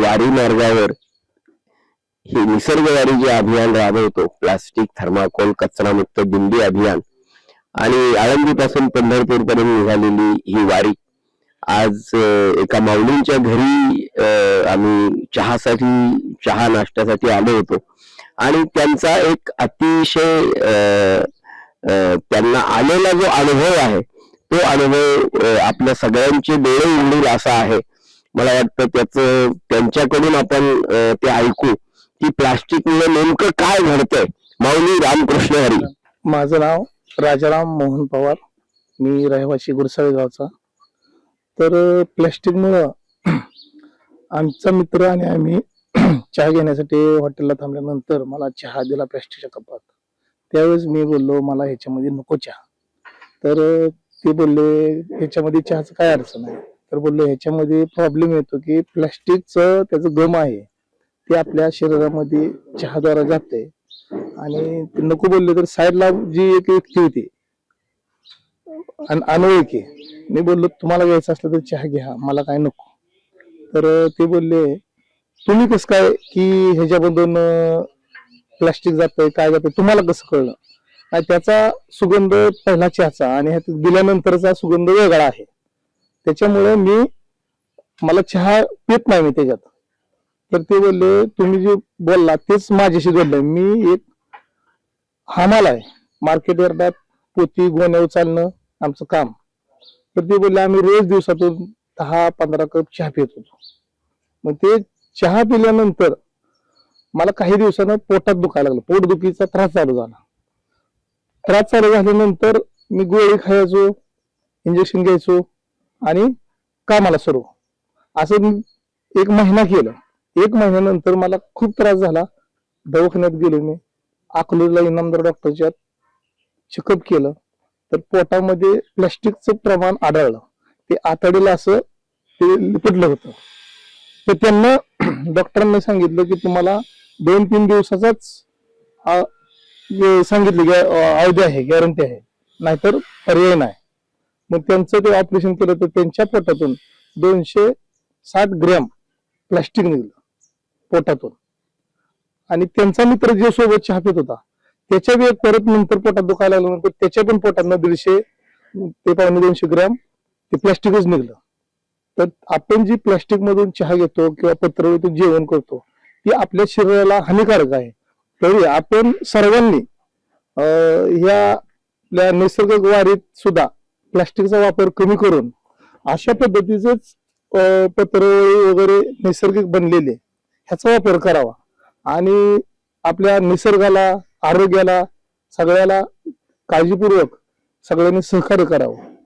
वारी मार्गावर हे निसर्ग वारी जे अभियान राबवतो, प्लास्टिक थर्माकोल कचरा मुक्त दिंडी अभियान, आणि आळंदी पासून पंढरपूर पर्यंत निघालेली ही वारी आज एका माऊलींच्या घरी आम्ही चहा नाश्त्यासाठी आलो होतो. आणि त्यांचा एक अतिशय त्यांना आलेला जो अनुभव आहे तो अनुभव आपल्या सगळ्यांचे डोळे उघडील असा आहे. मला वाटतं त्यांच्याकडून आपण ते ऐकू की प्लास्टिकमुळे नेमकं काय घडतंय. माऊली रामकृष्ण हरी. माझं नाव राजाराम मोहन पवार, मी रहिवासी गुरसाळे गावचा. तर प्लॅस्टिकमुळं आमचा मित्र आणि आम्ही चहा घेण्यासाठी हॉटेलला थांबल्यानंतर मला चहा दिला प्लॅस्टिकच्या कपात. त्यावेळेस मी बोललो मला ह्याच्यामध्ये नको चहा. तर ते बोलले ह्याच्यामध्ये चहाचं काय अडचण आहे. तर बोललो ह्याच्यामध्ये प्रॉब्लेम येतो की प्लॅस्टिकचं त्याचं गम आहे ते आपल्या शरीरामध्ये चहाद्वारा जाते. आणि ते नको बोलले तर साईडला जी एक व्यक्ती होती अनोळखी, मी बोललो तुम्हाला घ्यायचं असलं तर चहा घ्या, मला काय नको. तर ते बोलले तुम्ही कसं काय की ह्याच्यामधून प्लास्टिक जातंय काय जातंय तुम्हाला कसं कळलं. आणि त्याचा सुगंध पहिला चहाचा आणि दिल्यानंतरचा सुगंध वेगळा आहे. त्याच्यामुळे मला चहा पित नाही मी त्याच्यात. तर ते बोलले तुम्ही जे बोलला तेच माझ्याशी घडलंय. मी एक हमाल आहे, मार्केट यार्डात पोती गोण्या उचलणं आमचं काम. तर ते बोलले आम्ही रोज दिवसातून 10-15 कप चहा पित होतो. मग ते चहा पिल्यानंतर मला काही दिवसानं पोटात दुखायला लागलं, पोटदुखीचा त्रास चालू झाला. त्रास चालू झाल्यानंतर मी गोळी खायचो, इंजेक्शन घ्यायचो आणि कामाला सुरू. असं 1 महिना केलं. 1 महिन्यानंतर मला खूप त्रास झाला. दवाखान्यात गेलो मी, अकलूजला इनामदार डॉक्टरच्या चेकअप केलं. तर पोटामध्ये प्लास्टिकचं प्रमाण आढळलं. ते आतडेला असं ते लिपटलं होतं. तर त्यांना डॉक्टरांनी सांगितलं की तुम्हाला 2-3 दिवसाचाच सांगितलं की अवधी आहे, गॅरंटी आहे, नाहीतर पर्याय नाही. मग त्यांचं ते ऑपरेशन केलं तर त्यांच्या पोटातून 260 ग्रॅम प्लास्टिक निघलं पोटातून. आणि त्यांचा मित्र जे सोबत चहा पित होता त्याच्या बी परत नंतर पोटात दुखायला लागल्यानंतर त्याच्या पण पोटातनं 150 ते 250 ग्रॅम ते प्लास्टिकच निघलं. तर आपण जी प्लास्टिक मधून चहा घेतो किंवा पत्रावळीतून जेवण करतो ती आपल्या शरीराला हानिकारक आहे. तरी आपण सर्वांनी ह्या नैसर्गिक वारीत सुद्धा प्लास्टिकचा वापर कमी करून अशा पद्धतीचेच पत्रावळी वगैरे नैसर्गिक बनलेले ह्याचा वापर करावा. आणि आपल्या निसर्गाला, आरोग्याला, सगळ्याला काळजीपूर्वक सगळ्यांनी सहकार्य करावं.